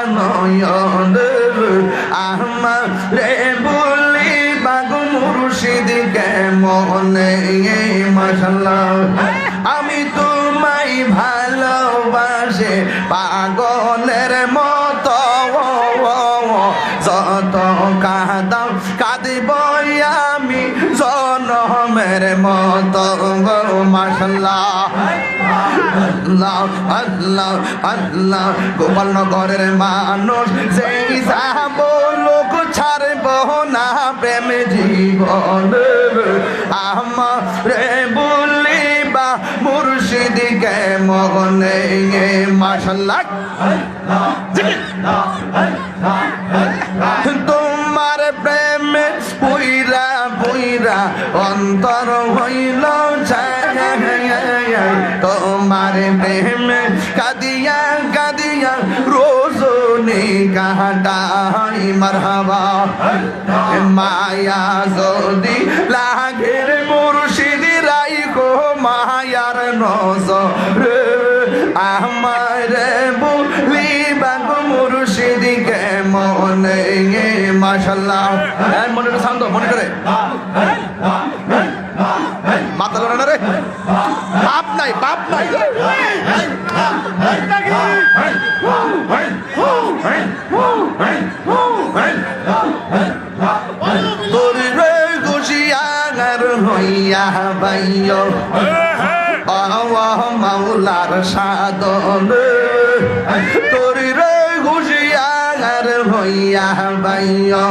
নয়ন আমার রে বলি বাগো মুর্শিদ কেমনে মাশাআল্লাহ আমি তোমায় ভালোবাসে পাগলের মতো যত কাঁদাও কাঁদিব আমি জনমের মতো মাশাআল্লাহ আল্লাহ আল্লাহ আল্লাহ গোপালনগরের মানুষ সেই যাব লোক ছাড়ব না প্রেম জীবন আমারে বলিবা মুর্শিদ কেমনে মাশাআল্লাহ তোমার প্রেমে পুইরা পুইরা অন্তর হইল তোমার প্রেমে কাদিয়া কাদিয়া রোজনী কাটাই মারহাবা মায়া যদি লাগের মুর্শিদ রাইখো মায়ার নজর আমার বলিবা গো মুর্শিদ কেমনে মাশাআল্লাহ মনে শান্ত মনে করে মাথা লড়ে না রে বাপ নাই বাপ নাই তোর রে গুছিয়ার হইয়া বাইয় মাওলার সাধন তোর রে গুছিয়ার হইয়া বাইয়